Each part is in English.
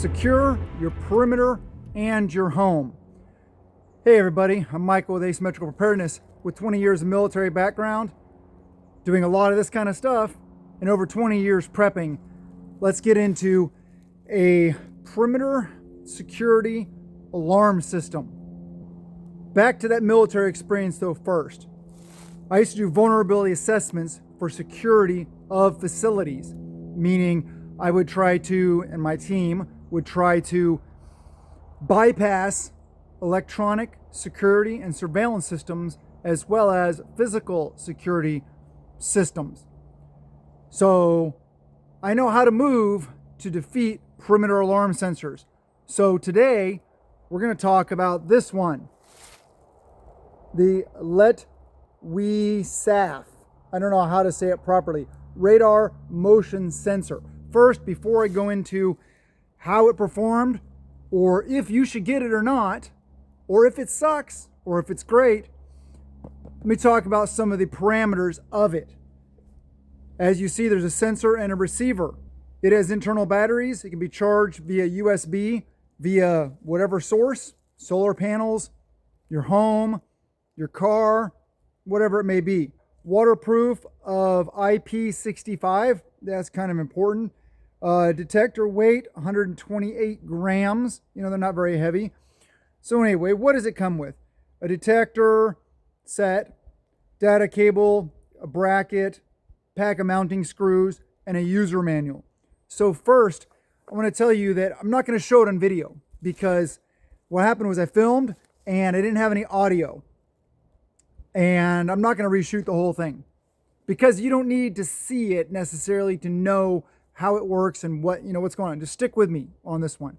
Secure your perimeter and your home. Hey everybody, I'm Michael with Asymmetrical Preparedness with 20 years of military background, doing a lot of this kind of stuff, and over 20 years prepping. Let's get into a perimeter security alarm system. Back to that military experience though first. I used to do vulnerability assessments for security of facilities, meaning I would try to, and my team would try to bypass electronic security and surveillance systems as well as physical security systems. So I know how to move to defeat perimeter alarm sensors. So today we're going to talk about this one, the Letwesaf. I don't know how to say it properly. Radar motion sensor. First, before I go into how it performed, or if you should get it or not, or if it sucks, or if it's great, let me talk about some of the parameters of it. As you see, there's a sensor and a receiver. It has internal batteries. It can be charged via USB, via whatever source, solar panels, your home, your car, whatever it may be. Waterproof of IP65, that's kind of important. Detector weight, 128 grams. You know, they're not very heavy. So anyway, what does it come with? A detector set, data cable, a bracket, pack of mounting screws, and a user manual. So first, I want to tell you that I'm not going to show it on video because what happened was I filmed and I didn't have any audio. And I'm not going to reshoot the whole thing because you don't need to see it necessarily to know how it works and what's going on. Just stick with me on this one.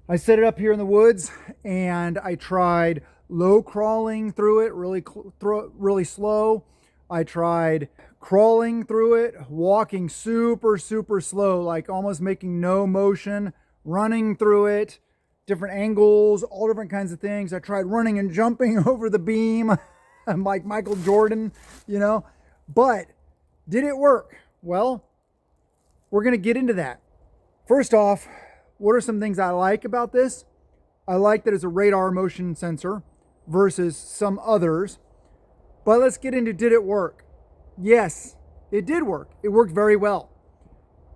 I set it up here in the woods and I tried low crawling through it, really slow. I tried crawling through it, walking super slow, like almost making no motion, running through it, different angles, all different kinds of things. I tried running and jumping over the beam. I'm like Michael Jordan, but did it work? Well, we're going to get into that. First off, what are some things I like about this? I like that it's a radar motion sensor versus some others. But let's get into, did it work? Yes, it did work. It worked very well.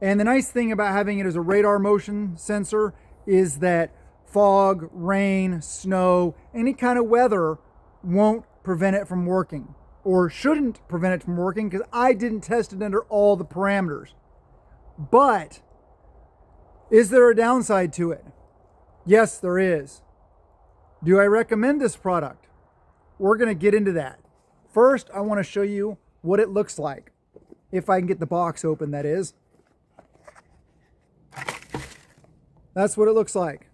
And the nice thing about having it as a radar motion sensor is that fog, rain, snow, any kind of weather won't prevent it from working, or shouldn't prevent it from working, because I didn't test it under all the parameters. But is there a downside to it? Yes, there is. Do I recommend this product? We're going to get into that. First, I want to show you what it looks like. If I can get the box open, that is. That's what it looks like.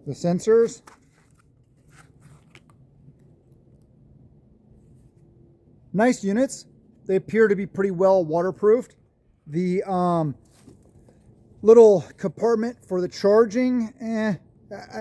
The sensors. Nice units. They appear to be pretty well waterproofed. The little compartment for the charging,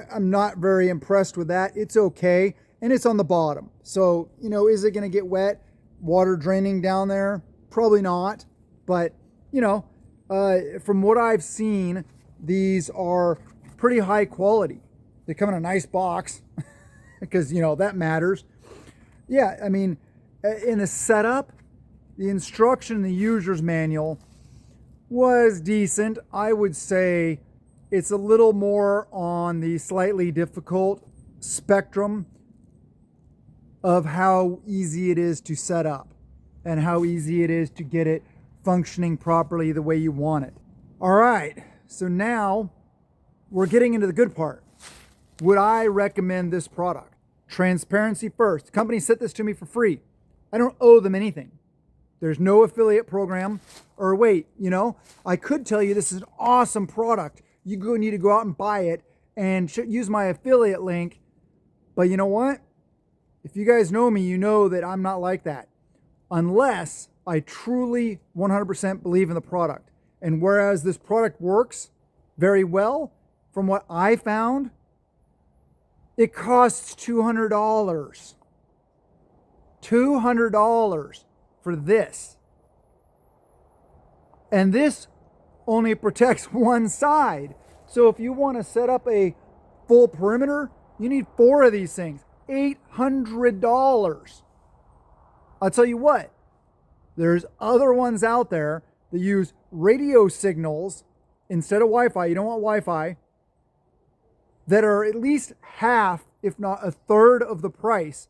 I'm not very impressed with that. It's okay, and it's on the bottom. So, is it going to get wet? Water draining down there? Probably not. But, from what I've seen, these are pretty high quality. They come in a nice box because, that matters. Yeah, I mean, in the setup, the instruction in the user's manual was decent. I would say it's a little more on the slightly difficult spectrum of how easy it is to set up and how easy it is to get it functioning properly the way you want it. All right, so now we're getting into the good part. Would I recommend this product? Transparency first. The company sent this to me for free. I don't owe them anything. There's no affiliate program. Or wait, I could tell you this is an awesome product. You need to go out and buy it and use my affiliate link. But you know what? If you guys know me, you know that I'm not like that. Unless I truly 100% believe in the product. And whereas this product works very well, from what I found, it costs $200. $200 for this. And this only protects one side. So if you want to set up a full perimeter, you need 4 of these things. $800. I'll tell you what, there's other ones out there that use radio signals instead of Wi-Fi. You don't want Wi-Fi, that are at least half, if not a third of the price.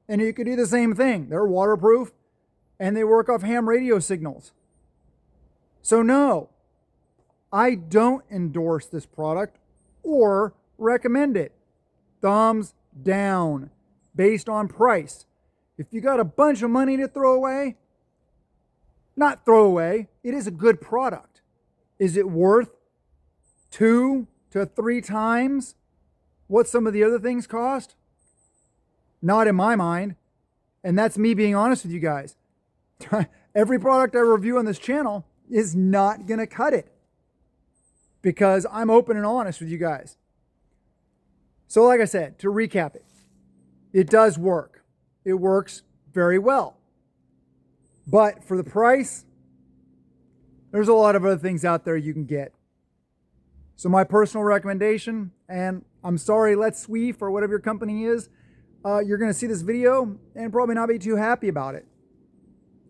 And you could do the same thing. They're waterproof and they work off ham radio signals. So no, I don't endorse this product or recommend it. Thumbs down based on price. If you got a bunch of money to throw away, not throw away, it is a good product. Is it worth 2 to 3 times what some of the other things cost? Not in my mind. And that's me being honest with you guys. Every product I review on this channel is not going to cut it, because I'm open and honest with you guys. So like I said, to recap it, it does work. It works very well. But for the price, there's a lot of other things out there you can get. So my personal recommendation, and I'm sorry, Letwesaf or whatever your company is, you're going to see this video and probably not be too happy about it.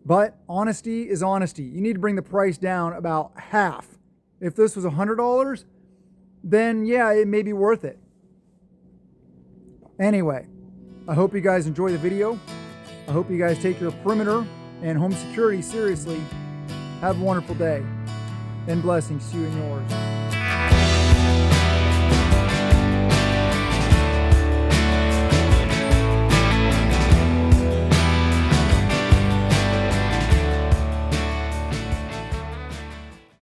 But honesty is honesty. You need to bring the price down about half. If this was $100, then yeah, it may be worth it. Anyway, I hope you guys enjoy the video. I hope you guys take your perimeter and home security seriously. Have a wonderful day, and blessings to you and yours.